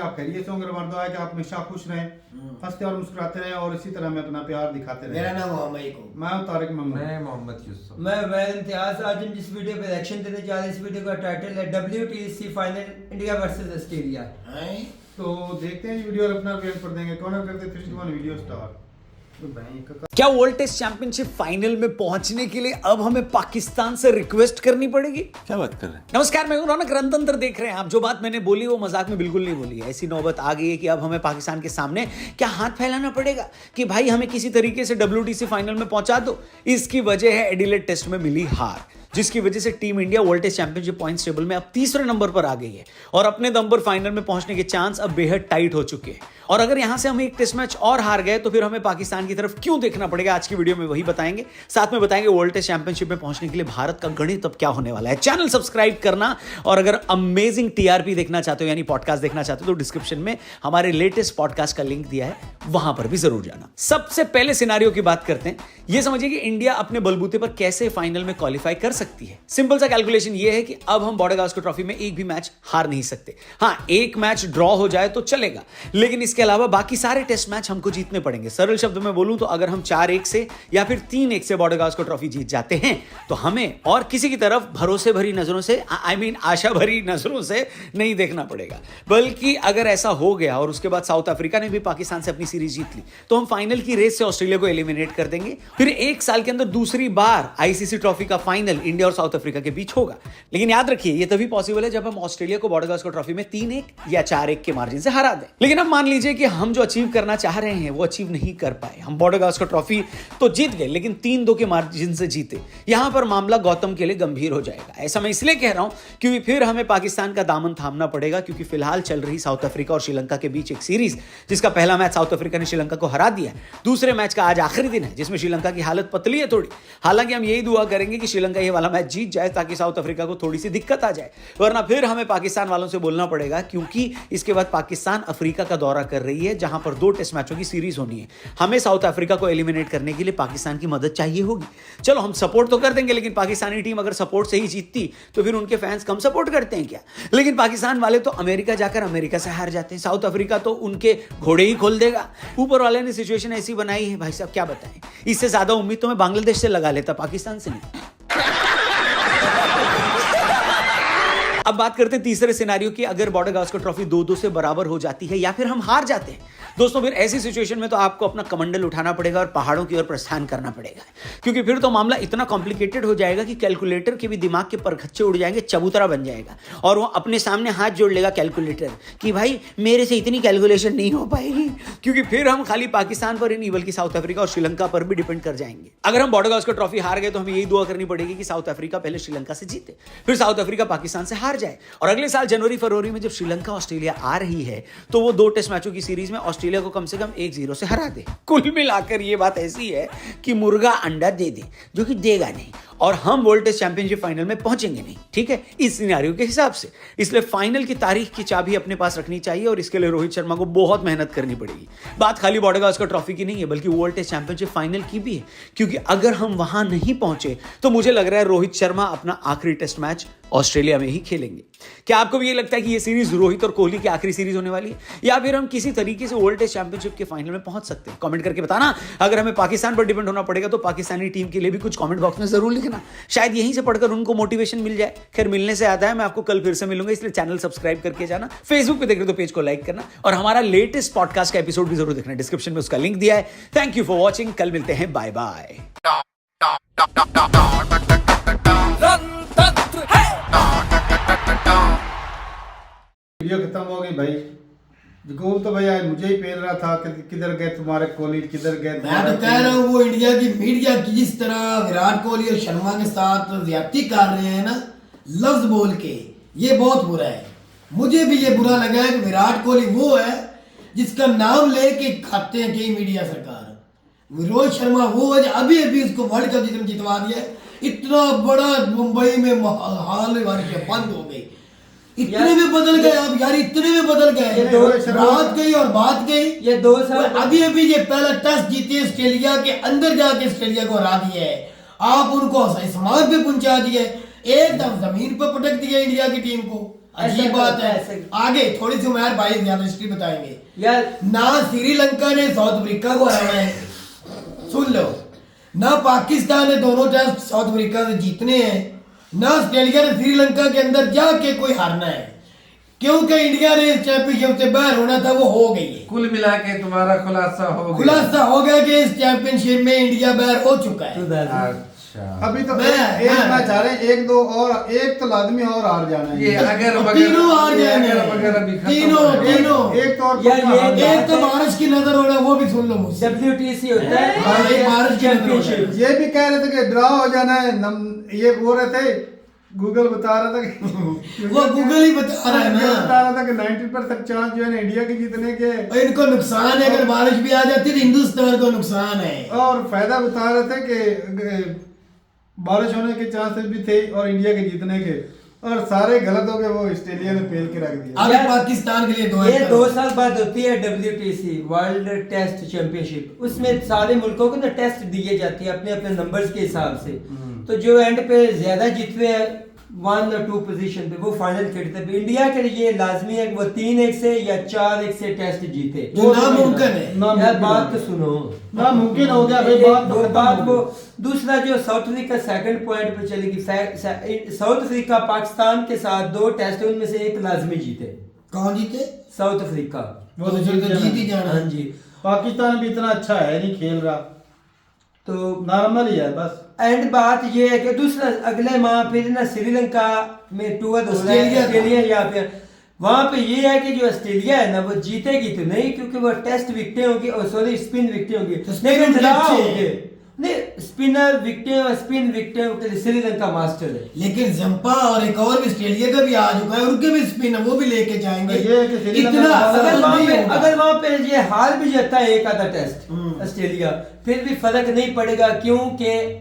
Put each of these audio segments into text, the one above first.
आप खैरियत से होंगे। हमारा दुआ है कि आप हमेशा खुश रहें, हंसते और मुस्कुराते रहें और इसी तरह में अपना प्यार दिखाते रहें। मेरा नाम मोहम्मद को, मैं हूं तारिक महमूद। मैं मोहम्मद यूसुफ। मैं वैद इम्तियाज। आज हम जिस वीडियो पे रिएक्शन देने जा रहे हैं, इस वीडियो का टाइटल है WTC final India versus Australia. तो देखते हैं वीडियो और अपना रिएक्ट कर देंगे। कौन करते 3 2 1 वीडियो स्टार्ट। क्या वर्ल्ड टेस्ट चैंपियनशिप फाइनल में पहुंचने के लिए अब हमें पाकिस्तान से रिक्वेस्ट करनी पड़ेगी? क्या बात कर रहे हैं? नमस्कार, मैं हूं रौनक। रणतंत्र देख रहे हैं आप। जो बात मैंने बोली वो मजाक में बिल्कुल नहीं बोली है। ऐसी नौबत आ गई है कि अब हमें पाकिस्तान के सामने क्या हाथ फैलाना पड़ेगा कि भाई हमें किसी तरीके से WTC फाइनल में पहुंचा दो। इसकी वजह है एडिलेड टेस्ट में मिली हार, जिसकी वजह से team India world test championship points table में अब तीसरे नंबर पर आ गई है और अपने दम पर फाइनल में पहुंचने के चांस अब बेहद टाइट हो चुके हैं। और अगर यहां से हम एक टेस्ट मैच और हार गए तो फिर हमें पाकिस्तान की तरफ क्यों देखना पड़ेगा, आज की वीडियो में वही बताएंगे। साथ में बताएंगे वर्ल्ड टेस्ट चैंपियनशिप में पहुंचने के लिए भारत का गणित अब क्या होने वाला है। चैनल सब्सक्राइब करना, और अगर अमेजिंग TRP देखना चाहते हो यानी पॉडकास्ट देखना चाहते हो तो डिस्क्रिप्शन में हमारे लेटेस्ट पॉडकास्ट का लिंक दिया है, वहां पर भी जरूर जाना। सबसे पहले सिनारियो की बात करते हैं। यह समझिए कि इंडिया अपने बलबूते पर कैसे फाइनल में क्वालिफाई कर सकती है। सिंपल सा कैलकुलेशन ये है कि अब हम बॉर्डर गावस्कर ट्रॉफी में एक भी मैच हार नहीं सकते। हां, एक मैच ड्रॉ हो जाए तो चलेगा, लेकिन इसके अलावा बाकी सारे टेस्ट मैच हमको जीतने पड़ेंगे। सरल शब्द में बोलूं तो अगर हम 4-1 से या फिर 3-1 से बॉर्डर गावस्कर ट्रॉफी जीत जाते हैं तो हमें और किसी की तरफ भरोसे भरी नजरों से आशा भरी नजरों से नहीं देखना पड़ेगा। बल्कि अगर ऐसा हो गया और उसके बाद साउथ अफ्रीका ने भी पाकिस्तान से अपनी सीरीज जीत ली तो हम फाइनल की रेस से ऑस्ट्रेलिया को एलिमिनेट कर देंगे। फिर एक साल के अंदर दूसरी बार ICC ट्रॉफी का फाइनल इंडिया और साउथ अफ्रीका के बीच होगा। लेकिन याद रखिए, यह तभी पॉसिबल है जब हम ऑस्ट्रेलिया को बॉर्डर गावस्कर ट्रॉफी में 3-1 या 4-1 के मार्जिन से हरा दें। लेकिन अब मान लीजिए कि हम जो अचीव करना चाह रहे हैं वो अचीव नहीं कर पाए। हम बॉर्डर गावस्कर ट्रॉफी तो जीत गए लेकिन 3-2 के मार्जिन से जीते। यहां पर मामला गौतम के लिए गंभीर हो जाएगा। ऐसा मैं इसलिए कह रहा हूं क्योंकि फिर हमें पाकिस्तान का दामन थामना पड़ेगा, क्योंकि फिलहाल चल रही साउथ अफ्रीका और श्रीलंका के बीच एक सीरीज, जिसका पहला मैच साउथ अफ्रीका ने श्रीलंका को हरा दिया। दूसरे मैच का आज आखिरी दिन है, जिसमें श्रीलंका की हालत पतली है थोड़ी। हालांकि हम यही दुआ करेंगे कि श्रीलंका ये वाला मैच जीत जाए ताकि साउथ अफ्रीका को थोड़ी सी दिक्कत आ जाए, वरना फिर हमें पाकिस्तान वालों से बोलना पड़ेगा, क्योंकि इसके बाद पाकिस्तान अफ्रीका का दौरा कर रही है जहां पर 2 टेस्ट मैचों की सीरीज होनी है। हमें साउथ अफ्रीका को एलिमिनेट करने के लिए पाकिस्तान की मदद चाहिए होगी। चलो हम सपोर्ट तो कर देंगे, लेकिन पाकिस्तानी टीम अगर सपोर्ट से ही जीतती तो फिर उनके फैंस कम सपोर्ट करते हैं क्या? लेकिन पाकिस्तान वाले तो अमेरिका जाकर अमेरिका से हार जाते हैं, साउथ अफ्रीका तो उनके घोड़े ही खोल देगा। ऊपर वाले ने सिचुएशन ऐसी बनाई है, भाई साहब क्या बताएं। इससे ज्यादा उम्मीद तो मैं बांग्लादेश से लगा लेता, पाकिस्तान से नहीं। अब बात करते हैं तीसरे सिनेरियो की। अगर बॉर्डर गावस्कर ट्रॉफी 2-2 से बराबर हो जाती है या फिर हम हार जाते हैं दोस्तों, फिर ऐसी सिचुएशन में तो आपको अपना कमंडल उठाना पड़ेगा और पहाड़ों की ओर प्रस्थान करना पड़ेगा, क्योंकि फिर तो मामला इतना कॉम्प्लिकेटेड हो जाएगा कि कैलकुलेटर के भी दिमाग के परखच्चे उड़ जाएंगे, चबूतरा बन जाएगा और वो अपने सामने हाथ जोड़ लेगा कैलकुलेटर कि भाई मेरे से इतनी कैलकुलेशन नहीं हो पाएगी, क्योंकि फिर हम खाली पाकिस्तान पर ही नहीं बल्कि साउथ अफ्रीका और श्रीलंका पर भी डिपेंड कर जाएंगे। अगर हम बॉर्डर गावस्कर ट्रॉफी हार गए तो हमें यही दुआ करनी पड़ेगी कि साउथ अफ्रीका पहले श्रीलंका से जीते, फिर साउथ अफ्रीका पाकिस्तान से हार जाए, और अगले साल जनवरी-फरवरी में जब श्रीलंका ऑस्ट्रेलिया आ रही है तो वो 2 टेस्ट मैचों की सीरीज में ऑस्ट्रेलिया को कम से कम 1-0 से हरा दे। कुल मिलाकर ये बात ऐसी है कि मुर्गा अंडा दे दे, जो कि देगा नहीं, और हम वर्ल्ड टेस्ट चैंपियनशिप फाइनल में पहुंचेंगे नहीं, ठीक है, इस सिनेरियो के हिसाब से। इसलिए फाइनल की तारीख की चाबी अपने पास रखनी चाहिए और इसके लिए रोहित शर्मा को बहुत मेहनत करनी पड़ेगी। बात खाली बॉर्डर गावस्कर ट्रॉफी की नहीं है बल्कि वर्ल्ड टेस्ट चैंपियनशिप फाइनल की भी है, क्योंकि अगर हम वहां नहीं पहुंचे तो मुझे लग रहा है रोहित शर्मा अपना आखिरी टेस्ट मैच ऑस्ट्रेलिया में ही खेलेंगे। क्या आपको भी ये लगता है कि ये सीरीज रोहित और कोहली की आखिरी सीरीज होने वाली है, या फिर हम किसी तरीके से वर्ल्ड टेस्ट चैंपियनशिप के फाइनल में पहुंच सकते हैं? कमेंट करके बताना। अगर हमें पाकिस्तान पर डिपेंड होना पड़ेगा तो पाकिस्तानी टीम के लिए भी कुछ कमेंट बॉक्स में जरूर लिखना, शायद यहीं से पढ़कर उनको मोटिवेशन मिल जाए। खैर, मिलने से आता है, मैं आपको कल फिर से मिलूंगा, इसलिए चैनल सब्सक्राइब करके जाना। फेसबुक पे देख रहे हो तो पेज को लाइक करना, और हमारा लेटेस्ट पॉडकास्ट का एपिसोड भी जरूर देखना, डिस्क्रिप्शन में उसका लिंक दिया है। थैंक यू फॉर वॉचिंग, कल मिलते हैं, बाय बाय। वीडियो खत्म हो गई भाई। गोल तो भैया मुझे ही पेल रहा था कि किधर गए तुम्हारे कोहली, किधर गए। मैं तो कह रहा हूँ वो इंडिया की मीडिया की जिस तरह विराट कोहली और शर्मा के साथ ज्यादती कर रहे हैं ना, लफ्ज बोल के, ये बहुत बुरा है। मुझे भी ये बुरा लगा है कि विराट कोहली वो है जिसका नाम लेके खाते हैं कई मीडिया सरकार। रोहित शर्मा वो है अभी अभी उसको वर्ल्ड कप जितवा दिया। इतना बड़ा मुंबई में हाल बंद हो गई, इतने में बदल गए अब यार, इतने में बदल गए, रात गई और बात गई। ये 2 साल अभी अभी ये पहला टेस्ट जीते ऑस्ट्रेलिया के अंदर जाके ऑस्ट्रेलिया को हरा दिया है। आप उनको समाज पे पहुंचा दिए, एकदम जमीन पर पटक दिया इंडिया की टीम को। अजीब ऐसा बात है। ऐसे- आगे थोड़ी सी उमर भाई ज्यादा हिस्ट्री बताएंगे। यार ना श्रीलंका ने साउथ अफ्रीका को हराना है, सुन लो, ना पाकिस्तान ने दोनों टेस्ट साउथ अफ्रीका से जीतने हैं, ना ऑस्ट्रेलिया ने श्रीलंका के अंदर जाके कोई हारना है, क्योंकि इंडिया ने इस चैंपियनशिप से बाहर होना था, वो हो गई है। कुल मिला के तुम्हारा खुलासा हो गया। खुलासा हो गया कि इस चैंपियनशिप में इंडिया बाहर हो चुका है। अच्छा, अभी तो मैं- एक हाँ। मैच हारे, एक दो और, एक तो लाजमी और हार जाना ये है। अगर और वगैरह- तीनों हार ये जाएंगे। अगर वगैरह भी खत्म तीनों- हो जाए। तीनों। एक तो और यार, पक्का ये हार जाना एक तो बारिश की नजर हो रहा है, वो भी सुन लो मुझसे। WTC होता है हाँ, एक भारत की चैंपियनशिप। है। ये भी कह रहे थे कि ड्रा हो जाना है, ये बोल रहे थे, गूगल बता रहा था कि वो गूगल ही बता रहा है बता ना। रहा था कि 90% चांस जो है ना इंडिया के जीतने के, और इनको नुकसान है, अगर बारिश भी आ जाती तो हिंदुस्तान को नुकसान है। और फायदा बता रहे थे कि बारिश होने के चांसेस भी थे और इंडिया के जीतने के, और सारे गलत हो गए। वो ऑस्ट्रेलिया ने फेल के रख दिया। आगे यार, पाकिस्तान के लिए दुआ ये करो। 2 साल बाद होती है WTC वर्ल्ड टेस्ट चैंपियनशिप। उसमें सारे मुल्कों को ना टेस्ट दिए जाती है अपने अपने नंबर्स के हिसाब से। तो जो एंड पे ज्यादा जीतते हैं 1 और 2 पोजीशन पे, वो फाइनल खेलते हैं। इंडिया के लिए लाजमी है कि वो 3-1 से या 4-1 से टेस्ट जीते। जो नामुमकिन है। यार बात तो सुनो, नामुमकिन हो गया भाई, बात तो वो खत्म बात हो वो गई। दूसरा जो साउथ अफ्रीका सेकंड पॉइंट पे चलेगी। साउथ अफ्रीका पाकिस्तान के साथ 2 टेस्ट, उनमें से एक लाजमी जीते। कौन जीते? साउथ अफ्रीका, वो तो तो जीत जीत ही जाना। हाँ जी। पाकिस्तान भी इतना अच्छा है नहीं खेल रहा, तो नॉर्मल ही है बस। एंड बात ये है कि दूसरा अगले माह फिर ना श्रीलंका में टूर हो रहा है, ऑस्ट्रेलिया यहाँ पे। वहां पे ये है कि जो ऑस्ट्रेलिया है ना वो जीतेगी तो नहीं, क्योंकि वो टेस्ट विकेटें होगी और सॉरी स्पिन विकेटें होगी, तो spin लेकिन ड्रा अच्छे हैं। होंगे। नहीं, स्पिनर विकेटें और स्पिन विकेटें के लिए श्रीलंका मास्टर है। लेकिन जंपा और एक और भी ऑस्ट्रेलिया का भी आ चुका है, उनके भी स्पिन है, वो भी लेके जाएंगे। ये है कि श्रीलंका इतना का असर अगर वहां नहीं पे होगा। अगर वहां पे ये हार भी जाता है एक आधा टेस्ट हम्म। ऑस्ट्रेलिया, फिर भी फर्क नहीं पड़ेगा, क्योंकि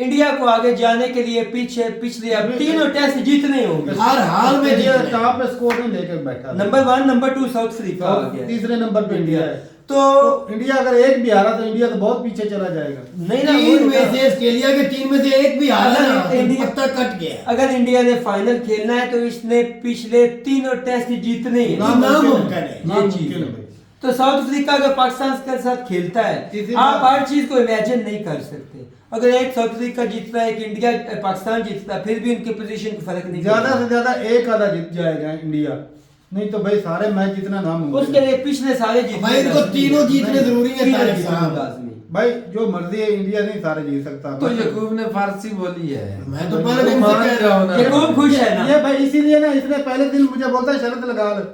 इंडिया को आगे जाने के लिए पिछले अब तीनों टेस्ट जीतने होंगे। हर हाल में इंडिया जीतना है। टॉप पे स्कोर नहीं लेकर बैठा। नंबर 1 नंबर 2 साउथ अफ्रीका आ गया। तीसरे नंबर पे इंडिया है। तो तो इंडिया अगर एक भी हारा तो इंडिया तो बहुत पीछे चला जाएगा। नहीं ना, तीन वो में से ऑस्ट्रेलिया के 3 में से एक भी हारा अगर ना तो इंडिया- पत्ता कट गया। अगर इंडिया ने फाइनल खेलना है तो इसने पिछले तीनों टेस्ट जीतने ही हैं। नामुमकिन है। ये नामुमकिन चीज है है। भाई। तो साउथ अफ्रीका अगर पाकिस्तान के साथ खेलता है, इसी आप बात- हर चीज को इमेजिन नहीं कर सकते। अगर एक साउथ अफ्रीका जीतता है, कि इंडिया पाकिस्तान जीतता है, फिर भी उनके पोजीशन का फर्क नहीं ज्यादा पड़ेगा। से ज्यादा एक आधा जीत जाएगा इंडिया, नहीं तो भाई सारे मैच जितना नाम उसके लिए पिछले सारे जीतने भाई इनको लाजमी तीनों है। जीतने जरूरी है, तीनों तारिक जीतने साहब। लाजमी। भाई जो मर्जी है, इंडिया नहीं सारे जीत सकता। तो यकूब ने फारसी बोली है। मैं तो पहले दिन से मान कह रहा जाओ हूं। ना। ये खूब खुश है ना। ये भाई इसीलिए ना, इसने पहले दिन मुझे बोलता है शरत लगा लो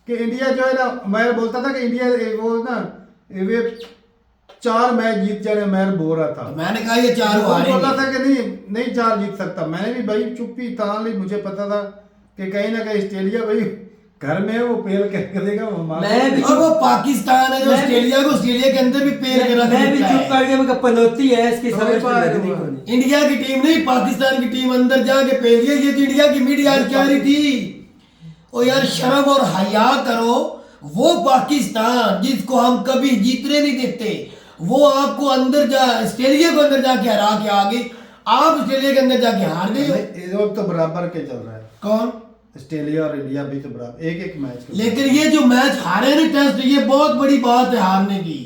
कि इंडिया जो है ना, मैं बोलता था कि इंडिया वो ना वे 4 मैच जीत जाने, मैं बोल रहा था। तो मैंने कहा ये 4 वो बोलता हारेंगे। था कि नहीं 4 जीत सकता। मैंने भी भाई चुप्पी तान ली, मुझे पता था कि कहीं ना कहीं ऑस्ट्रेलिया भाई घर में है, वो फेल कर देगा। वो मैं भी और वो पाकिस्तान है जो मैं भी- ऑस्ट्रेलिया को ऑस्ट्रेलिया के अंदर भी पेल करा मैं भी देता चुप है। कर गया, मैं कहा पनौती है इसकी तो समझ में बात लगनी हुआ। को नहीं। इंडिया की टीम नहीं, पाकिस्तान की टीम अंदर जाके पेल दिया। ये तो इंडिया की मीडिया आज कह रही थी। ओ यार शर्म और हया करो। वो पाकिस्तान जिसको हम कभी जीतने नहीं देते, वो आपको अंदर जा ऑस्ट्रेलिया को अंदर जाके हरा के आ गई। आप ऑस्ट्रेलिया के अंदर जाके हार गए हो। ये लोग तो बराबर के चल रहा है, कौन? ऑस्ट्रेलिया और इंडिया भी तो बराबर एक मैच। लेकिन ये जो मैच हारे ना टेस्ट, ये बहुत बड़ी बात है हारने की।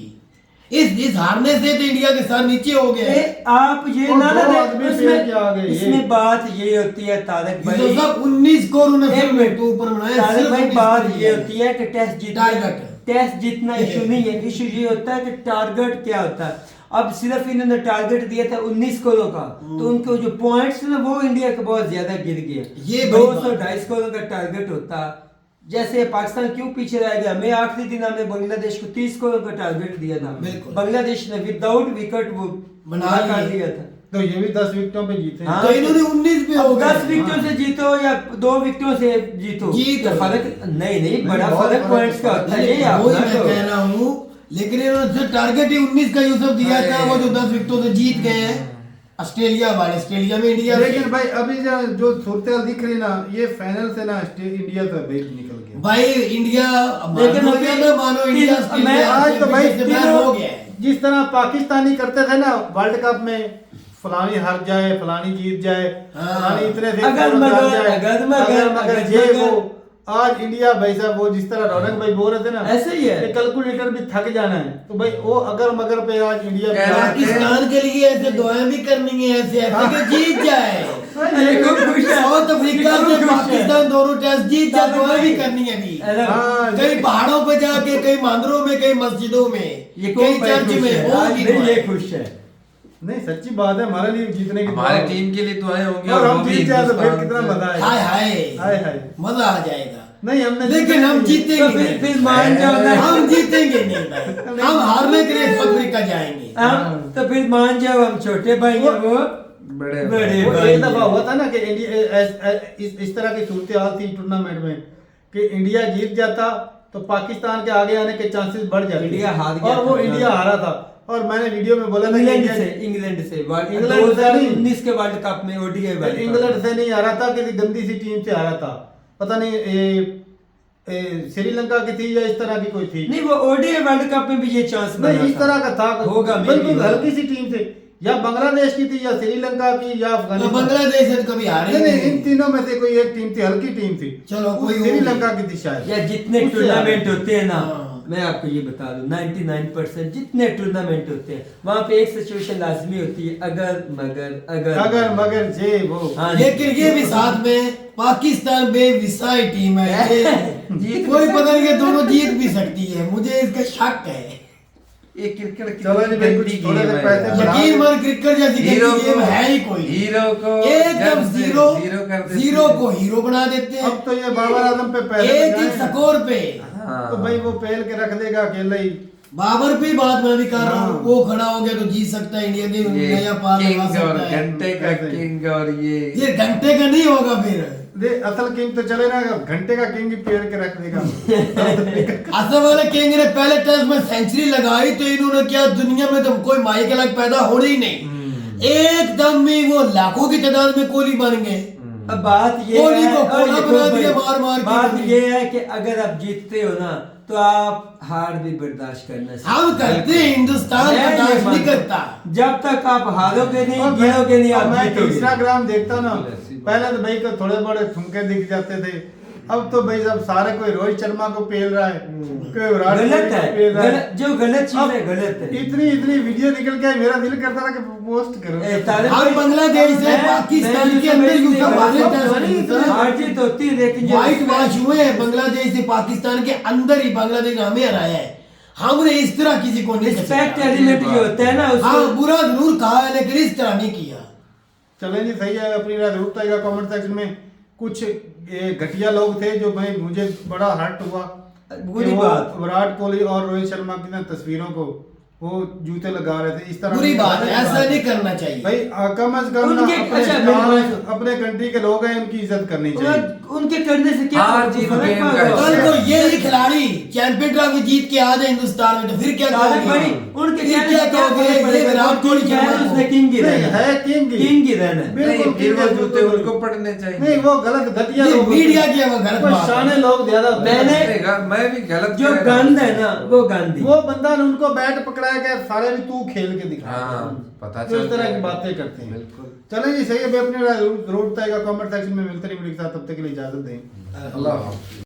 इस हारने से तो इंडिया के सर नीचे हो गए। आप ये और ना ना 2 आदमी फेल के आ गए, ये। इसमें बात ये होती है तारक ये भाई, तो सब 19 स्कोर उन्होंने एक मिनट तो ऊपर बनाए। तारक सिर्फ भाई 19 बात स्कोर ये है। होती है कि टारगेट। टेस्ट जीतना इशू नहीं है। इशू ये होता है कि टारगेट क्या होता है। अब सिर्फ इन्होंने टारगेट दिया था 19 स्कोरों का, तो उनके जो पॉइंट्स ना वो इंडिया के बहुत ज्यादा गिर गए। ये बड़ी 200 बात है। 250 स्कोरों का टारगेट होता। जैसे पाकिस्तान क्यों पीछे रह गया, मैं आखिरी दिन हमने बांग्लादेश को 30 स्कोरों का टारगेट दिया था। बिल्कुल। बांग्लादेश ने विदाउट विकेट वो बना कर लिए। दिया था। तो ये भी 10 विकेटों पे जीते। हाँ। तो इन्होंने 19 पे हो अब गए। 10 विकेटों से जीतो या 2 विकेटों से जीतो, जीतो। तो फर्क नहीं बड़ा बहुत फर्क फर्क पॉइंट्स का होता है। ये वही अपना मैं तो- कह रहा हूँ। लेकिन इन्होंने सिर्फ टारगेट ही 19 का यूसुफ दिया था, वो जो 10 विकेटों से जीत गए हैं ऑस्ट्रेलिया वाले। ऑस्ट्रेलिया में इंडिया से- लेकिन भाई अभी जो सूरत दिख रही ना, ये फाइनल से ना इंडिया तो भाई निकल गया। भाई इंडिया लेकिन मानो अभी- या ना मानो, इंडिया मैं ऑस्ट्रेलिया आज तो भाई से बाहर हो गया है। जिस तरह पाकिस्तानी करते थे ना वर्ल्ड कप में, फलानी हार जाए, फलानी जीत जाए, हाँ। फलानी इतने से अगर हार मगर, जाए, अगर मगर, मगर अगर ये मगर। वो आज इंडिया भाई साहब वो जिस तरह रौनक भाई बोल रहे थे ना, ऐसे ही है। कि कैलकुलेटर भी थक जाना है, तो भाई वो अगर मगर पे आज इंडिया कह रहे थे। पाकिस्तान के लिए ऐसे दुआएं भी करनी है, ऐसे ऐसे कि जीत जाए। ये खूब खुश है। साउथ अफ्रीका ये से खूब खुश है। पाकिस्तान दोनों टेस्ट जीत जाए, दुआएं भी करनी है अभी। अरे, हाँ, कई पहाड़ों पे जाके, कई मंदिरों में, कई मस्जिदों में, ये कई खूब चर्च खुश में है। वो आज की नहीं, ये दुआएं। खुश है। नहीं सच्ची बात है, हमारे लिए जीतने की हमारे दुआ। टीम के लिए दुआएं होंगी और वो हम भी जीत जाए तो फिर हिंदुस्तान कितना से। मजा आएगा। हाय हाय हाय हाय। मजा आ जाएगा। नहीं हमने लेकिन हम तो जीतेंगे फिर नहीं। मान जाओ ना। हम जीतेंगे नहीं भाई। हम हारने के लिए साउथ अफ्रीका जाएंगे। हाँ, तो फिर मान जाओ हम छोटे भाई हैं, वो बड़े बड़े वो भाई एक दफा हैं। हुआ था ना कि इस तरह की सूरत हाल थी टूर्नामेंट में कि इंडिया जीत जाता तो पाकिस्तान के आगे आने के चांसेस बढ़ जाते, इंडिया हार गया और वो था। इंडिया हारा था। और मैंने वीडियो में बोला था कि इंग्लैंड इंडिया से इंग्लैंड से इंग्लैंड से नहीं। 2019 के वर्ल्ड कप में ओडीआई वर्ल्ड कप इंग्लैंड से नहीं हारा था, किसी गंदी सी टीम से हारा था, पता नहीं श्रीलंका की थी या इस तरह की कोई थी। नहीं, वो ओडीआई वर्ल्ड कप में भी ये चांस नहीं बना इस तरह का था, होगा बिल्कुल maybe हल्की सी टीम से, या बांग्लादेश की थी या श्रीलंका की या तो अफगानिस्तान। बांग्लादेश से तो कभी हारे नहीं नहीं। नहीं, इन तीनों में से कोई एक टीम थी, हल्की टीम थी। चलो, कोई होगी। श्रीलंका की थी शायद। या जितने उससे टूर्नामेंट हारे। होते हैं ना, हाँ। मैं आपको ये बता दूं 99% जितने टूर्नामेंट होते हैं वहां पे एक सिचुएशन लाजमी होती है, अगर मगर जे वो हाँ, लेकिन ये भी साथ में पाकिस्तान बेविसाई टीम है ये। जीत कोई भी पता नहीं कि दोनों जीत भी सकती है, मुझे इसका शक है। ये क्रिकेट चलो जी भाई, कुछ गंदी थोड़े गेम से है पैसे यार। बढ़ा- यकीन मान क्रिकेट जैसी हीरो गंदी गेम को- है ही कोई। हीरो को एकदम जब से जीरो जीरो कर देते जीरो हैं। को हीरो बना देते हैं। अब तो ये बाबर आजम पे पैसे एक लगाए एक हैं। स्कोर पे हाँ। तो भाई वो पेल के रख देगा अकेला ही। बाबर पे बात मैं भी कर रहा हूँ, हाँ। वो खड़ा हो गया तो जीत सकता है, इंडिया के ये नया पार लगा किंग और सकता है। घंटे का किंग और ये घंटे का नहीं होगा फिर। दे असल किंग तो चले ना, घंटे का किंग ही पेड़ के रख देगा। असम वाले किंग ने पहले टेस्ट में सेंचुरी लगाई तो इन्होंने क्या, दुनिया में तो कोई माई के अलग पैदा हो ही नहीं, एकदम में वो लाखों की तादाद में कोहली बन गए। अब बात ये कोहली है, को और कोहला देखो बना भाई, दिया मार के। बात ये है कि अगर आप जीतते हो ना तो आप हार भी बर्दाश्त करना सीखो। हम करते हैं, हिंदुस्तान मैं ये बर्दाश्त नहीं मानता हूं। करता। जब तक आप हारोगे नहीं, और गिरोगे नहीं, आप मैं जीतोगे। इंस्टाग्राम देखता ना, ऐसी बात। पहले तो भाई को थोड़े बड़े ठुमके दिख जाते थे, अब तो भाई सब सारे कोई रोहित शर्मा को पेल रहा है, कोई विराट कोहली गलत को है, पेल रहा है। गलत, जो गलत चीज अब है गलत है। इतनी इतनी वीडियो निकल के आई, मेरा दिल करता था कि पोस्ट करो। ए, तारिक हम भाई, बांग्लादेश से मैं- पाकिस्तान मैं के ये अंदर समझती यूं सब हूँ, हारे सब टेस्ट बड़ी में। हार जीत होती है, लेकिन जो व्हाइट वॉश हुए हैं बांग्लादेश से, पाकिस्तान के अंदर ही बांग्लादेश ने हमें हराया है। हमने इस तरह किसी को नहीं रिस्पेक्ट किया। एलिमेंट जो होता है ना हाँ, उसको बुरा जरूर कहा है लेकिन इस तरह नहीं किया। चलें जी, सही है। अपनी राय जरूर बताइएगा कमेंट सेक्शन में। कुछ ये घटिया लोग थे जो भाई मुझे बड़ा हर्ट हुआ बुरी कि वो बात। विराट कोहली और रोहित शर्मा की ना तस्वीरों को वो जूते लगा रहे थे, इस तरह बुरी की बात है, ऐसा बात नहीं करना चाहिए। भाई कम अज कम ना उनके- अपने अच्छा, स्टार, मेरी बात सुन। अपने कंट्री के लोग हैं, उनकी इज्जत करनी चाहिए। उनके करने से क्या हार जीत फर्क गेम पड़ का रहा है? कल को ये खिलाड़ी चैंपियन ट्रॉफी जीत के आ जाए हिंदुस्तान में तो फिर क्या तारिक कहोगे? भाई, उनके फिर कहने क्या से क्या कहोगे? फर्क ये पड़ेगा? विराट कोहली क्या है, शर्मा उसने को। किंग ही नहीं, रहना है किंग ही। किंग ही रहना है। बिल्कुल नहीं, फिर वो किंग है, जूते बिल्कुल। उनको पड़ने चाहिए। नहीं वो गलत घटिया नहीं, लोग होते हैं। मीडिया की है वो गलत कोई बात है। शाने लोग ज्यादा होते हैं। मैंने- मैं भी गलत जो कह रहा हूं। गंद है ना वो गांधी वो बंदा ने उनको बैट पकड़ाया कि सारे भी तू खेल के दिखा। हाँ, पता तो इस चल तरह की जाएगा। बातें करते हैं। बिल्कुल। चलें जी, सही है। अपनी राय जरूर बताएगा कमेंट सेक्शन में। मिलते हैं वीडियो के साथ, तब तक के लिए इजाजत दें। अल्लाह हाफ़िज़।